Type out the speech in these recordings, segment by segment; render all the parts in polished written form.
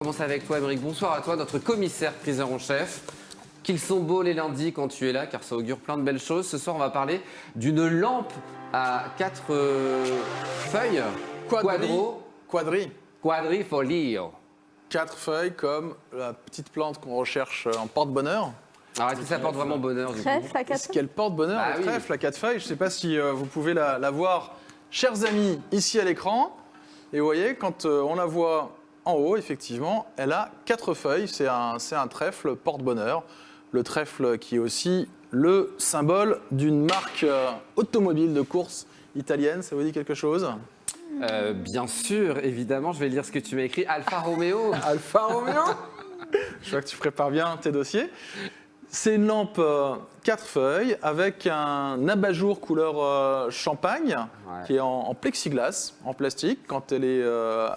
On commence avec toi, Émeric. Bonsoir à toi, notre commissaire priseur en chef. Qu'ils sont beaux les lundis quand tu es là, car ça augure plein de belles choses. Ce soir, on va parler d'une lampe à 4 feuilles. Quadrifolio. 4 feuilles comme la petite plante qu'on recherche en porte-bonheur. Alors, est-ce que ça porte vraiment bonheur du coup? Trèfle à 4 Est-ce qu'elle porte bonheur, Bah la oui. trèfle, la 4 feuilles? Je ne sais pas si vous pouvez la voir, chers amis, ici à l'écran. Et vous voyez, quand on la voit en haut, effectivement, elle a 4 feuilles. C'est un trèfle porte-bonheur. Le trèfle qui est aussi le symbole d'une marque automobile de course italienne. Ça vous dit quelque chose? Bien sûr, évidemment, je vais lire ce que tu m'as écrit. Alfa Romeo. Alfa Romeo. Je vois que tu prépares bien tes dossiers. C'est une lampe 4 feuilles avec un abat-jour couleur champagne qui est en plexiglas, en plastique. Quand elle est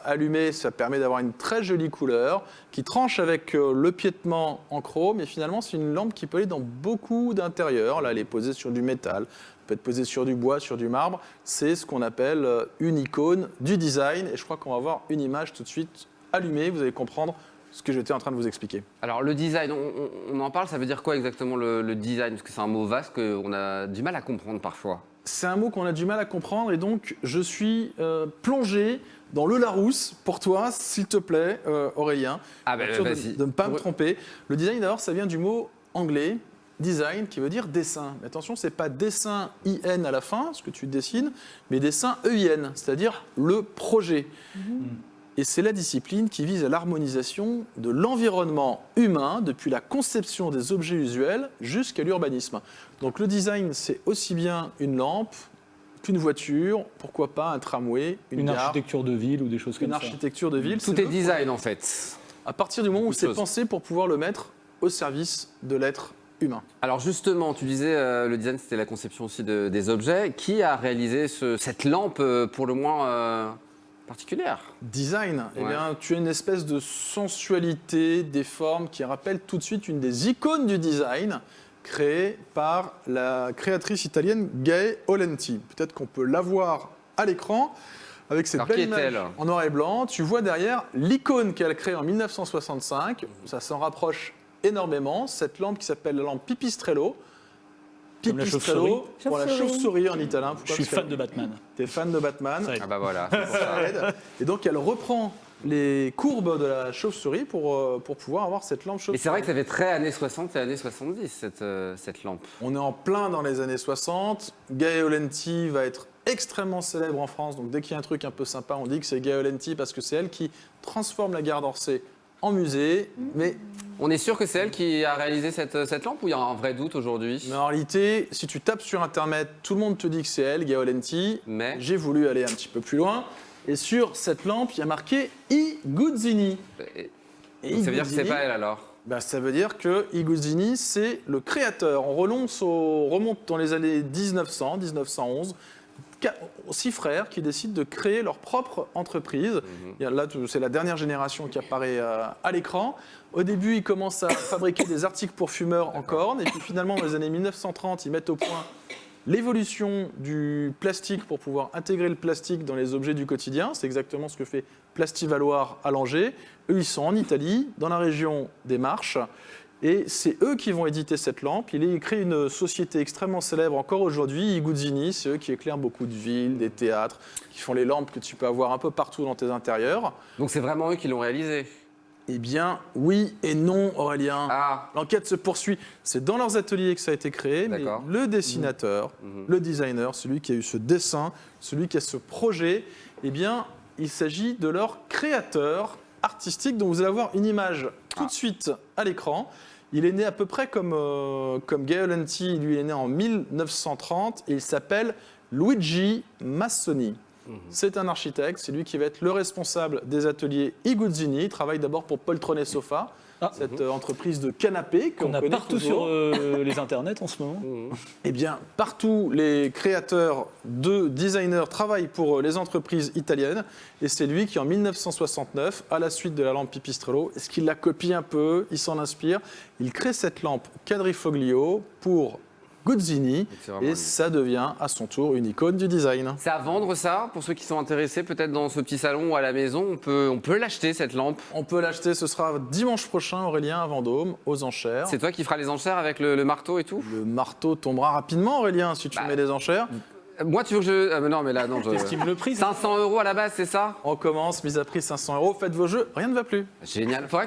allumée, ça permet d'avoir une très jolie couleur qui tranche avec le piétement en chrome. Et finalement, c'est une lampe qui peut aller dans beaucoup d'intérieurs. Là, elle est posée sur du métal, elle peut être posée sur du bois, sur du marbre. C'est ce qu'on appelle une icône du design. Et je crois qu'on va voir une image tout de suite allumée. Vous allez comprendre ce que j'étais en train de vous expliquer. Alors, le design, on en parle, ça veut dire quoi exactement le design? Parce que c'est un mot vaste qu'on a du mal à comprendre parfois. C'est un mot qu'on a du mal à comprendre et donc je suis plongé dans le Larousse pour toi, s'il te plaît, Aurélien. Ah ben, Sûr vas-y. de ne pas me tromper. Le design, d'abord, ça vient du mot anglais, design, qui veut dire dessin. Mais attention, c'est pas dessin IN à la fin, ce que tu dessines, mais dessin EIN, c'est-à-dire le projet. Et c'est la discipline qui vise à l'harmonisation de l'environnement humain depuis la conception des objets usuels jusqu'à l'urbanisme. Donc le design, c'est aussi bien une lampe qu'une voiture, pourquoi pas un tramway, une gare, architecture de ville ou des choses comme une ça. architecture de ville. Tout C'est est le design en fait. à partir du moment où Beaucoup de c'est choses. pensé pour pouvoir le mettre au service de l'être humain. Alors justement, tu disais le design, c'était la conception aussi des objets. Qui a réalisé cette lampe pour le moins particulière? Design, eh Ouais. bien, tu as une espèce de sensualité des formes qui rappelle tout de suite une des icônes du design créée par la créatrice italienne Gae Olenti. Peut-être qu'on peut la voir à l'écran avec cette Alors, belle qui image est-elle en noir et blanc. Tu vois derrière l'icône qu'elle crée en 1965. Ça s'en rapproche énormément. Cette lampe qui s'appelle la lampe Pipistrello. Comme la Pipistrello, pour la chauve-souris. chauve-souris en italien. Pourquoi? Je suis Parce fan que de Batman. t'es fan de Batman. Ça aide. Ah bah voilà, c'est pour ça. Ça aide. Et donc elle reprend les courbes de la chauve-souris pour pouvoir avoir cette lampe Et chauve-souris. c'est vrai que ça fait très années 60 et années 70 cette lampe. On est en plein dans les années 60. Gae Olenti va être extrêmement célèbre en France. Donc dès qu'il y a un truc un peu sympa, on dit que c'est Gae Olenti parce que c'est elle qui transforme la gare d'Orsay en musée. Mais On est sûr que c'est elle qui a réalisé cette lampe ou il y a un vrai doute aujourd'hui? en réalité, si tu tapes sur Internet, tout le monde te dit que c'est elle, Gae Olenti. Mais J'ai voulu aller un petit peu plus loin. Et sur cette lampe, il y a marqué I Guzzini. Et donc, ça veut dire que c'est Iguzzini, pas elle alors? bah, ça veut dire que Iguzzini, c'est le créateur. On remonte dans les années 1900, 1911. 6 frères qui décident de créer leur propre entreprise. Il y a là, c'est la dernière génération qui apparaît à l'écran. Au début, ils commencent à fabriquer des articles pour fumeurs en corne. Et puis finalement, dans les années 1930, ils mettent au point l'évolution du plastique pour pouvoir intégrer le plastique dans les objets du quotidien. C'est exactement ce que fait Plastivaloir à Langeais. Eux, ils sont en Italie, dans la région des Marches. Et c'est eux qui vont éditer cette lampe. Il crée une société extrêmement célèbre encore aujourd'hui, Iguzzini. C'est eux qui éclairent beaucoup de villes, des théâtres, qui font les lampes que tu peux avoir un peu partout dans tes intérieurs. Donc c'est vraiment eux qui l'ont réalisé? Eh bien, oui et non, Aurélien. Ah, L'enquête se poursuit. C'est dans leurs ateliers que ça a été créé, mais D'accord. le dessinateur, le designer, celui qui a eu ce dessin, celui qui a ce projet, eh bien, il s'agit de leur créateur artistique dont vous allez avoir une image tout de suite à l'écran. Il est né à peu près comme Gae Olenti, lui il est né en 1930 et il s'appelle Luigi Massoni. C'est un architecte, c'est lui qui va être le responsable des ateliers Iguzzini. Il travaille d'abord pour Poltrone Sofa, cette entreprise de canapés Qu'on a connaît partout toujours. sur les internets en ce moment. Eh bien, partout, les créateurs de designers travaillent pour les entreprises italiennes. Et c'est lui qui, en 1969, à la suite de la lampe Pipistrello, est-ce qu'il la copie un peu? Il s'en inspire. Il crée cette lampe Quadrifoglio pour Guzini, C'est vraiment et une- ça devient à son tour une icône du design. C'est à vendre ça, pour ceux qui sont intéressés peut-être dans ce petit salon ou à la maison, on peut l'acheter cette lampe. On peut l'acheter, ce sera dimanche prochain, Aurélien, à Vendôme, aux enchères. C'est toi qui feras les enchères avec le marteau et tout. Le marteau tombera rapidement, Aurélien, si tu Bah, mets les enchères. Moi tu veux que je... Ah mais non mais là non, je... T'estimes le prix ça 500 € à la base c'est ça? On commence, mise à prix 500 €. Faites vos jeux, rien ne va plus. Génial. Faudrait